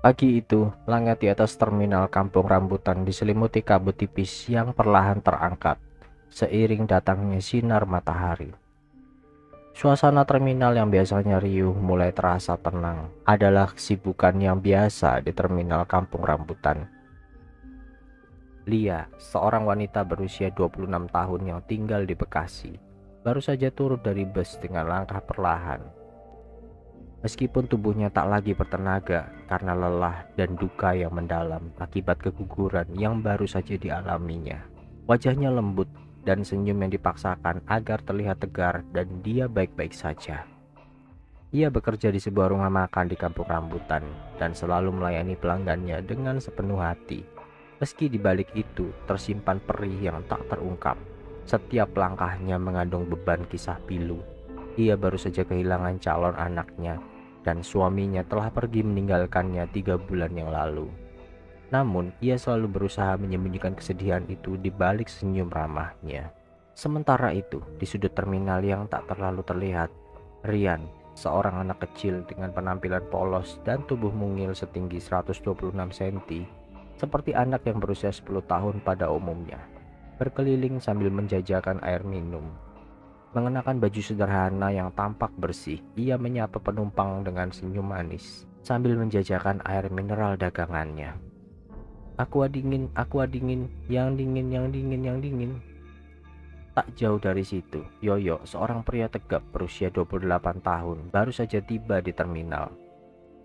Pagi itu, langit di atas terminal Kampung Rambutan diselimuti kabut tipis yang perlahan terangkat seiring datangnya sinar matahari. Suasana terminal yang biasanya riuh mulai terasa tenang, adalah kesibukan yang biasa di terminal Kampung Rambutan. Lia, seorang wanita berusia 26 tahun yang tinggal di Bekasi, baru saja turun dari bus dengan langkah perlahan. Meskipun tubuhnya tak lagi bertenaga karena lelah dan duka yang mendalam akibat keguguran yang baru saja dialaminya. Wajahnya lembut dan senyum yang dipaksakan agar terlihat tegar dan dia baik-baik saja. Ia bekerja di sebuah rumah makan di Kampung Rambutan dan selalu melayani pelanggannya dengan sepenuh hati. Meski di balik itu tersimpan perih yang tak terungkap. Setiap langkahnya mengandung beban kisah pilu. Ia baru saja kehilangan calon anaknya dan suaminya telah pergi meninggalkannya 3 bulan yang lalu. Namun, ia selalu berusaha menyembunyikan kesedihan itu di balik senyum ramahnya. Sementara itu, di sudut terminal yang tak terlalu terlihat, Rian, seorang anak kecil dengan penampilan polos dan tubuh mungil setinggi 126 cm, seperti anak yang berusia 10 tahun pada umumnya, berkeliling sambil menjajakan air minum. Mengenakan baju sederhana yang tampak bersih, ia menyapa penumpang dengan senyum manis sambil menjajakan air mineral dagangannya. Aqua dingin, yang dingin, yang dingin, yang dingin. Tak jauh dari situ, Yoyo, seorang pria tegap berusia 28 tahun, baru saja tiba di terminal.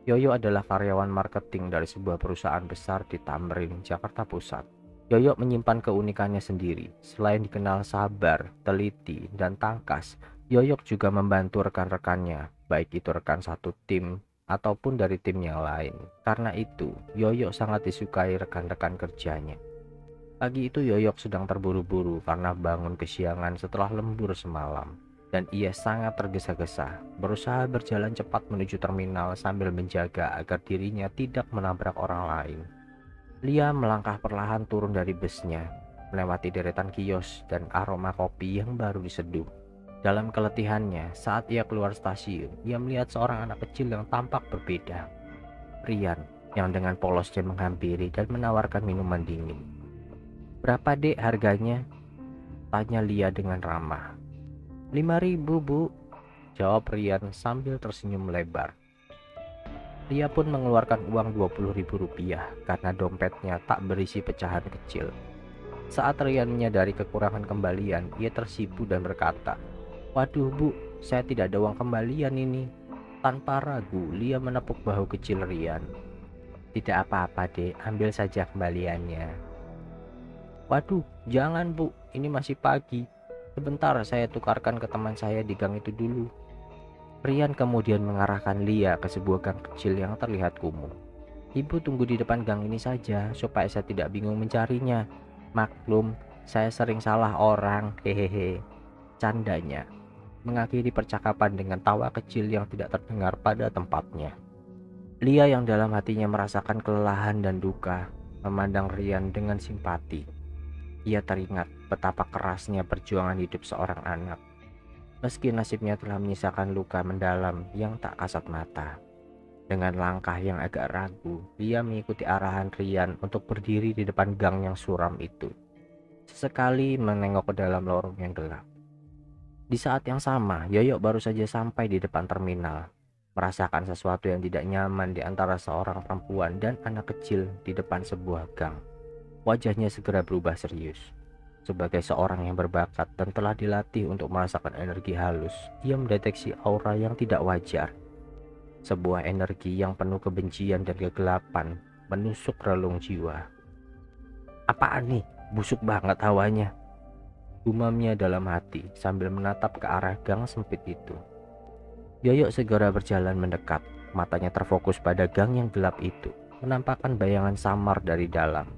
Yoyo adalah karyawan marketing dari sebuah perusahaan besar di Tamrin, Jakarta Pusat. Yoyo menyimpan keunikannya sendiri. Selain dikenal sabar, teliti, dan tangkas, Yoyo juga membantu rekan-rekannya, baik itu rekan satu tim ataupun dari tim yang lain. Karena itu, Yoyo sangat disukai rekan-rekan kerjanya. Pagi itu Yoyo sedang terburu-buru karena bangun kesiangan setelah lembur semalam. Dan ia sangat tergesa-gesa, berusaha berjalan cepat menuju terminal sambil menjaga agar dirinya tidak menabrak orang lain. Lia melangkah perlahan turun dari busnya, melewati deretan kios dan aroma kopi yang baru diseduh. Dalam keletihannya, saat ia keluar stasiun, ia melihat seorang anak kecil yang tampak berbeda. Rian, yang dengan polosnya menghampiri dan menawarkan minuman dingin. "Berapa dek harganya?" tanya Lia dengan ramah. "5.000 bu," jawab Rian sambil tersenyum lebar. Dia pun mengeluarkan uang Rp20.000 karena dompetnya tak berisi pecahan kecil. Saat Rian menyadari kekurangan kembalian, ia tersipu dan berkata, "Waduh bu, saya tidak ada uang kembalian ini." Tanpa ragu, Lia menepuk bahu kecil Rian. "Tidak apa-apa dek, ambil saja kembaliannya." "Waduh, jangan bu, ini masih pagi. Sebentar saya tukarkan ke teman saya di gang itu dulu." Rian kemudian mengarahkan Lia ke sebuah gang kecil yang terlihat kumuh. "Ibu tunggu di depan gang ini saja supaya saya tidak bingung mencarinya. Maklum, saya sering salah orang, hehehe," candanya, mengakhiri percakapan dengan tawa kecil yang tidak terdengar pada tempatnya. Lia yang dalam hatinya merasakan kelelahan dan duka, memandang Rian dengan simpati. Ia teringat betapa kerasnya perjuangan hidup seorang anak. Meski nasibnya telah menyisakan luka mendalam yang tak kasat mata. Dengan langkah yang agak ragu, dia mengikuti arahan Rian untuk berdiri di depan gang yang suram itu. Sesekali menengok ke dalam lorong yang gelap. Di saat yang sama, Yoyo baru saja sampai di depan terminal, merasakan sesuatu yang tidak nyaman di antara seorang perempuan dan anak kecil di depan sebuah gang. Wajahnya segera berubah serius. Sebagai seorang yang berbakat dan telah dilatih untuk merasakan energi halus, ia mendeteksi aura yang tidak wajar. Sebuah energi yang penuh kebencian dan kegelapan menusuk relung jiwa. "Apaan nih? Busuk banget hawanya," gumamnya dalam hati sambil menatap ke arah gang sempit itu. Yoyo segera berjalan mendekat, matanya terfokus pada gang yang gelap itu, menampakkan bayangan samar dari dalam.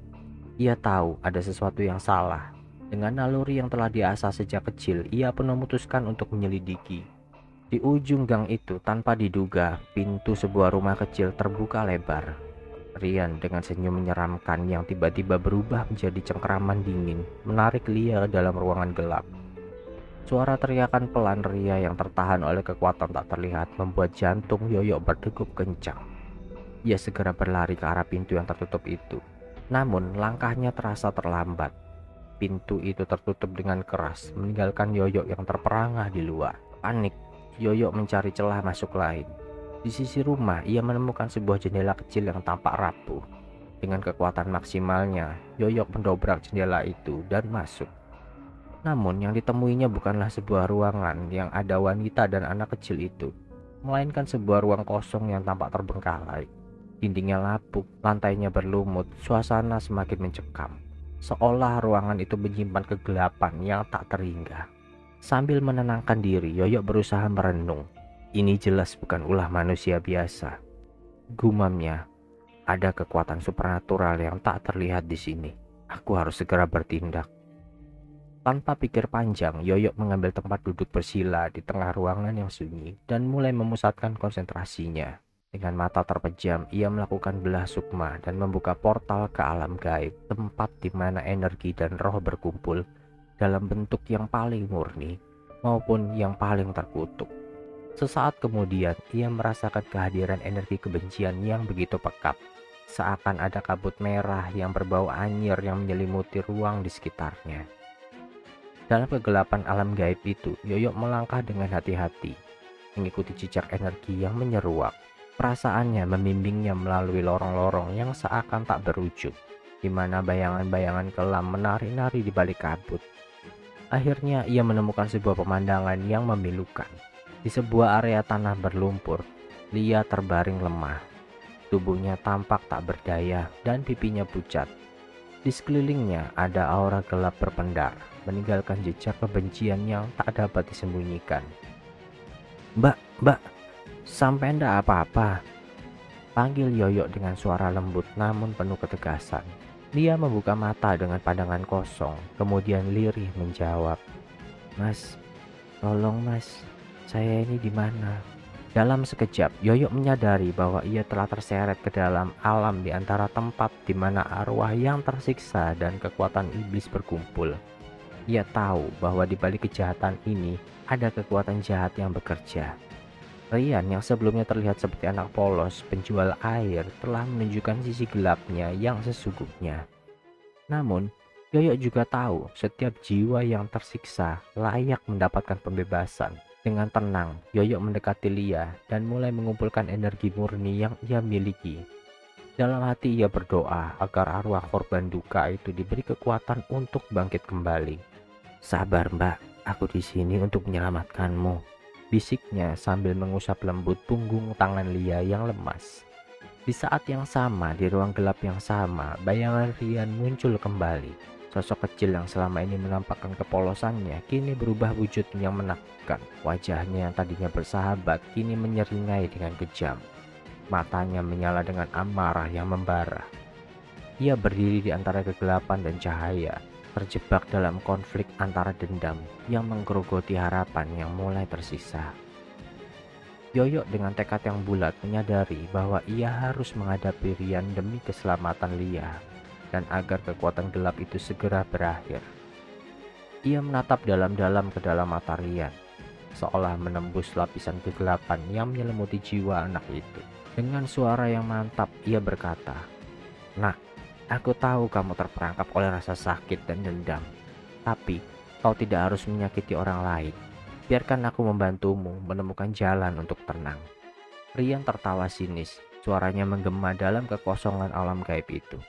Ia tahu ada sesuatu yang salah. Dengan naluri yang telah diasah sejak kecil, ia pun memutuskan untuk menyelidiki. Di ujung gang itu, tanpa diduga, pintu sebuah rumah kecil terbuka lebar. Rian dengan senyum menyeramkan yang tiba-tiba berubah menjadi cengkeraman dingin, menarik Lia dalam ruangan gelap. Suara teriakan pelan Ria yang tertahan oleh kekuatan tak terlihat membuat jantung Yoyo berdegup kencang. Ia segera berlari ke arah pintu yang tertutup itu. Namun langkahnya terasa terlambat. Pintu itu tertutup dengan keras, meninggalkan Yoyo yang terperangah di luar. Panik, Yoyo mencari celah masuk lain. Di sisi rumah, ia menemukan sebuah jendela kecil yang tampak rapuh. Dengan kekuatan maksimalnya, Yoyo mendobrak jendela itu dan masuk. Namun yang ditemuinya bukanlah sebuah ruangan yang ada wanita dan anak kecil itu, melainkan sebuah ruang kosong yang tampak terbengkalai. Dindingnya lapuk, lantainya berlumut, suasana semakin mencekam. Seolah ruangan itu menyimpan kegelapan yang tak terhingga. Sambil menenangkan diri, Yoyo berusaha merenung. Ini jelas bukan ulah manusia biasa. Gumamnya, ada kekuatan supernatural yang tak terlihat di sini. Aku harus segera bertindak. Tanpa pikir panjang, Yoyo mengambil tempat duduk bersila di tengah ruangan yang sunyi dan mulai memusatkan konsentrasinya. Dengan mata terpejam, ia melakukan belah sukma dan membuka portal ke alam gaib, tempat di mana energi dan roh berkumpul dalam bentuk yang paling murni maupun yang paling terkutuk. Sesaat kemudian, ia merasakan kehadiran energi kebencian yang begitu pekat. Seakan ada kabut merah yang berbau anyir yang menyelimuti ruang di sekitarnya. Dalam kegelapan alam gaib itu, Yoyo melangkah dengan hati-hati, mengikuti jejak energi yang menyeruak. Perasaannya membimbingnya melalui lorong-lorong yang seakan tak berujung, di mana bayangan-bayangan kelam menari-nari di balik kabut. Akhirnya ia menemukan sebuah pemandangan yang memilukan. Di sebuah area tanah berlumpur, Lia terbaring lemah. Tubuhnya tampak tak berdaya dan pipinya pucat. Di sekelilingnya ada aura gelap berpendar, meninggalkan jejak kebencian yang tak dapat disembunyikan. Mbak, sampai ndak apa-apa?" panggil Yoyo dengan suara lembut namun penuh ketegasan. Dia membuka mata dengan pandangan kosong, kemudian lirih menjawab, "Mas, tolong mas, saya ini di mana?" Dalam sekejap, Yoyo menyadari bahwa ia telah terseret ke dalam alam di antara tempat di mana arwah yang tersiksa dan kekuatan iblis berkumpul. Ia tahu bahwa di balik kejahatan ini ada kekuatan jahat yang bekerja. Rian yang sebelumnya terlihat seperti anak polos penjual air telah menunjukkan sisi gelapnya yang sesungguhnya. Namun, Yoyo juga tahu setiap jiwa yang tersiksa layak mendapatkan pembebasan. Dengan tenang, Yoyo mendekati Lia dan mulai mengumpulkan energi murni yang ia miliki. Dalam hati ia berdoa agar arwah korban duka itu diberi kekuatan untuk bangkit kembali. "Sabar mbak, aku di sini untuk menyelamatkanmu," bisiknya sambil mengusap lembut punggung tangan Lia yang lemas. Di saat yang sama, di ruang gelap yang sama, bayangan Rian muncul kembali. Sosok kecil yang selama ini menampakkan kepolosannya kini berubah wujud yang menakutkan. Wajahnya yang tadinya bersahabat kini menyeringai dengan kejam. Matanya menyala dengan amarah yang membara. Ia berdiri di antara kegelapan dan cahaya, terjebak dalam konflik antara dendam yang menggerogoti harapan yang mulai tersisa. Yoyo dengan tekad yang bulat menyadari bahwa ia harus menghadapi Rian demi keselamatan Lia dan agar kekuatan gelap itu segera berakhir. Ia menatap dalam-dalam ke dalam mata Rian, seolah menembus lapisan kegelapan yang menyelimuti jiwa anak itu. Dengan suara yang mantap ia berkata, "Nak, aku tahu kamu terperangkap oleh rasa sakit dan dendam, tapi kau tidak harus menyakiti orang lain. Biarkan aku membantumu menemukan jalan untuk tenang." Rian tertawa sinis, suaranya menggema dalam kekosongan alam gaib itu.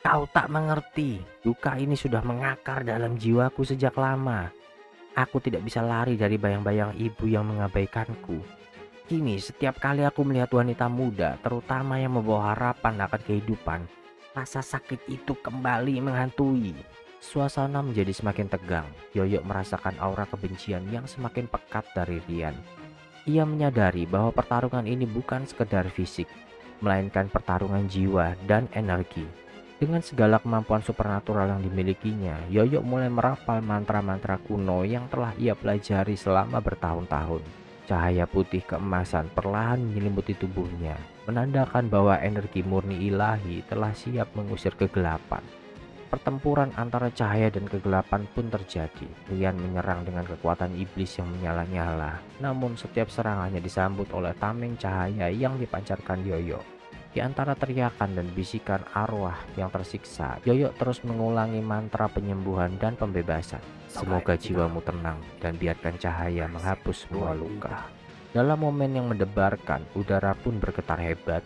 "Kau tak mengerti, duka ini sudah mengakar dalam jiwaku sejak lama. Aku tidak bisa lari dari bayang-bayang ibu yang mengabaikanku. Kini setiap kali aku melihat wanita muda, terutama yang membawa harapan akan kehidupan, rasa sakit itu kembali menghantui." Suasana menjadi semakin tegang. Yoyo merasakan aura kebencian yang semakin pekat dari Rian. Ia menyadari bahwa pertarungan ini bukan sekedar fisik, melainkan pertarungan jiwa dan energi. Dengan segala kemampuan supernatural yang dimilikinya, Yoyo mulai merapal mantra-mantra kuno yang telah ia pelajari selama bertahun-tahun. Cahaya putih keemasan perlahan menyelimuti tubuhnya, menandakan bahwa energi murni ilahi telah siap mengusir kegelapan. Pertempuran antara cahaya dan kegelapan pun terjadi. Rian menyerang dengan kekuatan iblis yang menyala-nyala, namun setiap serangannya disambut oleh tameng cahaya yang dipancarkan Yoyo. Di antara teriakan dan bisikan arwah yang tersiksa, Yoyo terus mengulangi mantra penyembuhan dan pembebasan. Semoga jiwamu tenang dan biarkan cahaya menghapus semua luka. Dalam momen yang mendebarkan, udara pun bergetar hebat.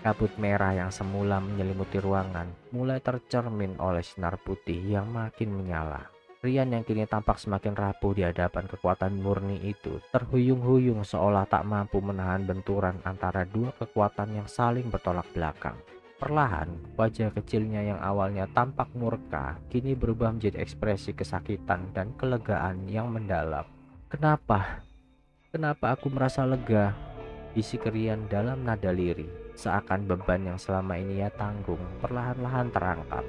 Kabut merah yang semula menyelimuti ruangan mulai tercermin oleh sinar putih yang makin menyala. Rian yang kini tampak semakin rapuh di hadapan kekuatan murni itu terhuyung-huyung seolah tak mampu menahan benturan antara dua kekuatan yang saling bertolak belakang. Perlahan, wajah kecilnya yang awalnya tampak murka kini berubah menjadi ekspresi kesakitan dan kelegaan yang mendalam. Kenapa? Kenapa aku merasa lega? Bisik Rian dalam nada lirih, seakan beban yang selama ini ia tanggung perlahan-lahan terangkat.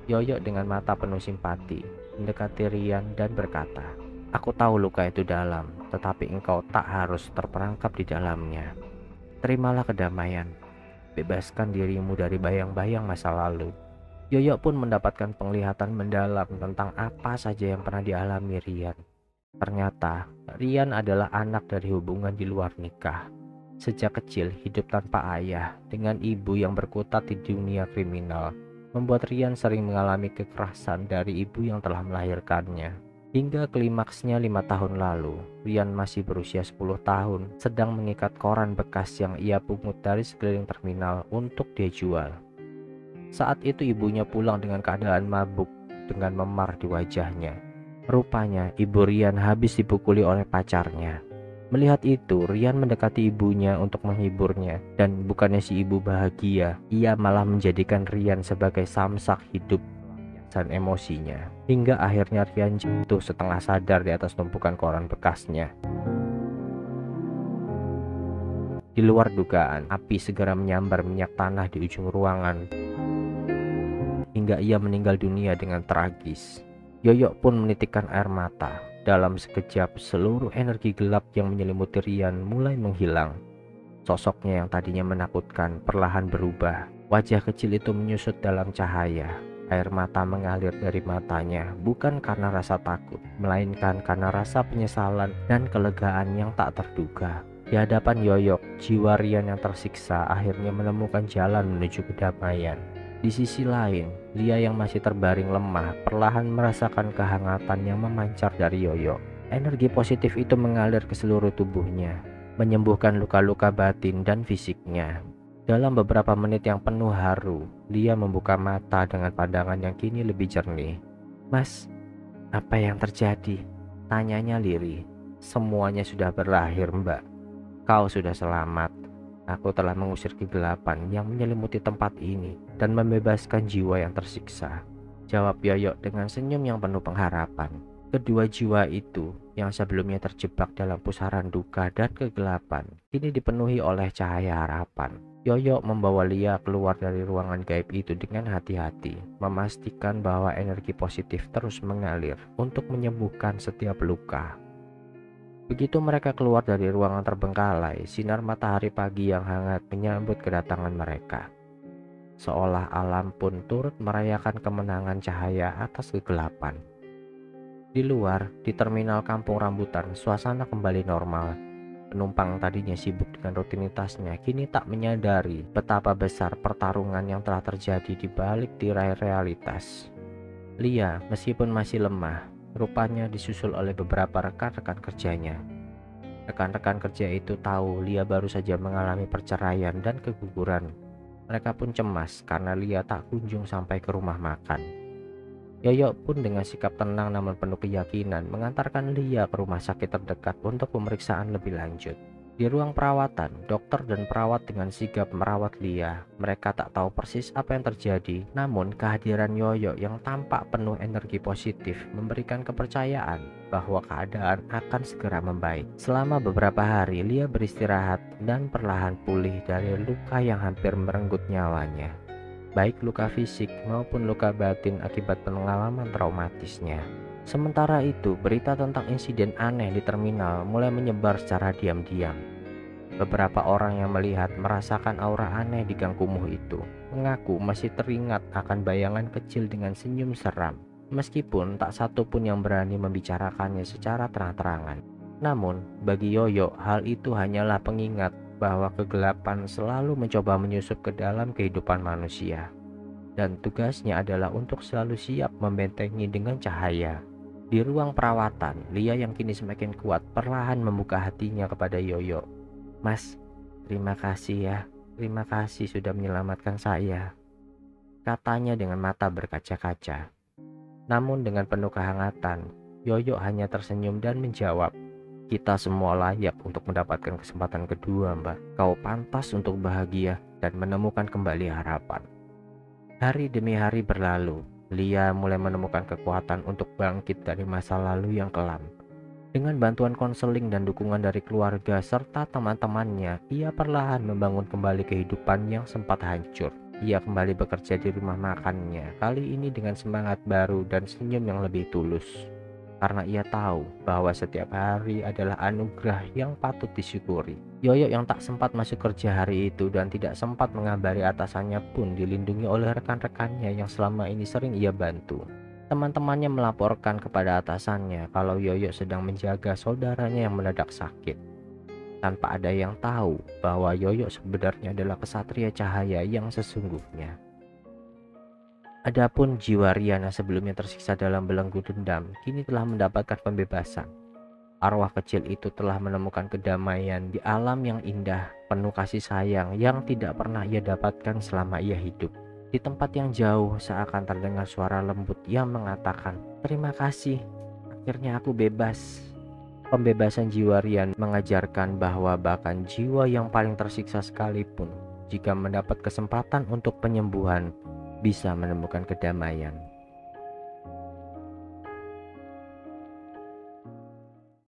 Yoyo dengan mata penuh simpati mendekati Rian dan berkata, "Aku tahu luka itu dalam, tetapi engkau tak harus terperangkap di dalamnya. Terimalah kedamaian, bebaskan dirimu dari bayang-bayang masa lalu." Yoyo pun mendapatkan penglihatan mendalam tentang apa saja yang pernah dialami Rian. Ternyata, Rian adalah anak dari hubungan di luar nikah. Sejak kecil hidup tanpa ayah dengan ibu yang berkutat di dunia kriminal membuat Rian sering mengalami kekerasan dari ibu yang telah melahirkannya. Hingga klimaksnya 5 tahun lalu, Rian masih berusia 10 tahun sedang mengikat koran bekas yang ia pungut dari sekeliling terminal untuk dia jual. Saat itu ibunya pulang dengan keadaan mabuk dengan memar di wajahnya. Rupanya ibu Rian habis dipukuli oleh pacarnya. Melihat itu, Rian mendekati ibunya untuk menghiburnya, dan bukannya si ibu bahagia, ia malah menjadikan Rian sebagai samsak hidup dan emosinya. Hingga akhirnya Rian jatuh setengah sadar di atas tumpukan koran bekasnya. Di luar dugaan, api segera menyambar minyak tanah di ujung ruangan, hingga ia meninggal dunia dengan tragis. Yoyo pun menitikkan air mata. Dalam sekejap, seluruh energi gelap yang menyelimuti Rian mulai menghilang. Sosoknya yang tadinya menakutkan perlahan berubah. Wajah kecil itu menyusut dalam cahaya. Air mata mengalir dari matanya, bukan karena rasa takut, melainkan karena rasa penyesalan dan kelegaan yang tak terduga. Di hadapan Yoyo, jiwa Rian yang tersiksa akhirnya menemukan jalan menuju kedamaian. Di sisi lain, Lia yang masih terbaring lemah perlahan merasakan kehangatan yang memancar dari Yoyo. Energi positif itu mengalir ke seluruh tubuhnya, menyembuhkan luka-luka batin dan fisiknya. Dalam beberapa menit yang penuh haru, Lia membuka mata dengan pandangan yang kini lebih jernih. "Mas, apa yang terjadi?" tanyanya lirih. "Semuanya sudah berakhir, Mbak. Kau sudah selamat. Aku telah mengusir kegelapan yang menyelimuti tempat ini dan membebaskan jiwa yang tersiksa," jawab Yoyo dengan senyum yang penuh pengharapan. Kedua jiwa itu yang sebelumnya terjebak dalam pusaran duka dan kegelapan kini dipenuhi oleh cahaya harapan. Yoyo membawa Lia keluar dari ruangan gaib itu dengan hati-hati, memastikan bahwa energi positif terus mengalir untuk menyembuhkan setiap luka. Begitu mereka keluar dari ruangan terbengkalai, sinar matahari pagi yang hangat menyambut kedatangan mereka. Seolah alam pun turut merayakan kemenangan cahaya atas kegelapan. Di luar, di terminal Kampung Rambutan, suasana kembali normal. Penumpang tadinya sibuk dengan rutinitasnya, kini tak menyadari betapa besar pertarungan yang telah terjadi di balik tirai realitas. Lia, meskipun masih lemah, rupanya disusul oleh beberapa rekan-rekan kerjanya. Rekan-rekan kerja itu tahu Lia baru saja mengalami perceraian dan keguguran. Mereka pun cemas karena Lia tak kunjung sampai ke rumah makan. Yoyo pun dengan sikap tenang namun penuh keyakinan mengantarkan Lia ke rumah sakit terdekat untuk pemeriksaan lebih lanjut. Di ruang perawatan, dokter dan perawat dengan sigap merawat Lia. Mereka tak tahu persis apa yang terjadi, namun kehadiran Yoyo yang tampak penuh energi positif memberikan kepercayaan bahwa keadaan akan segera membaik. Selama beberapa hari, Lia beristirahat dan perlahan pulih dari luka yang hampir merenggut nyawanya, baik luka fisik maupun luka batin akibat pengalaman traumatisnya. Sementara itu, berita tentang insiden aneh di terminal mulai menyebar secara diam-diam. Beberapa orang yang melihat merasakan aura aneh di gang kumuh itu mengaku masih teringat akan bayangan kecil dengan senyum seram, meskipun tak satu pun yang berani membicarakannya secara terang-terangan. Namun, bagi Yoyo, hal itu hanyalah pengingat bahwa kegelapan selalu mencoba menyusup ke dalam kehidupan manusia, dan tugasnya adalah untuk selalu siap membentengi dengan cahaya. Di ruang perawatan, Lia yang kini semakin kuat perlahan membuka hatinya kepada Yoyo. "Mas, terima kasih ya. Terima kasih sudah menyelamatkan saya," katanya dengan mata berkaca-kaca. Namun dengan penuh kehangatan, Yoyo hanya tersenyum dan menjawab, "Kita semua layak untuk mendapatkan kesempatan kedua, Mbak. Kau pantas untuk bahagia dan menemukan kembali harapan." Hari demi hari berlalu, Lia mulai menemukan kekuatan untuk bangkit dari masa lalu yang kelam. Dengan bantuan konseling dan dukungan dari keluarga serta teman-temannya, ia perlahan membangun kembali kehidupan yang sempat hancur. Ia kembali bekerja di rumah makannya, kali ini dengan semangat baru dan senyum yang lebih tulus. Karena ia tahu bahwa setiap hari adalah anugerah yang patut disyukuri. Yoyo yang tak sempat masuk kerja hari itu dan tidak sempat mengabari atasannya pun dilindungi oleh rekan-rekannya yang selama ini sering ia bantu. Teman-temannya melaporkan kepada atasannya kalau Yoyo sedang menjaga saudaranya yang mendadak sakit. Tanpa ada yang tahu bahwa Yoyo sebenarnya adalah kesatria cahaya yang sesungguhnya. Adapun jiwa Rian yang sebelumnya tersiksa dalam belenggu dendam, kini telah mendapatkan pembebasan. Arwah kecil itu telah menemukan kedamaian di alam yang indah, penuh kasih sayang yang tidak pernah ia dapatkan selama ia hidup. Di tempat yang jauh seakan terdengar suara lembut yang mengatakan, "Terima kasih, akhirnya aku bebas." Pembebasan jiwa Rian mengajarkan bahwa bahkan jiwa yang paling tersiksa sekalipun, jika mendapat kesempatan untuk penyembuhan, bisa menemukan kedamaian.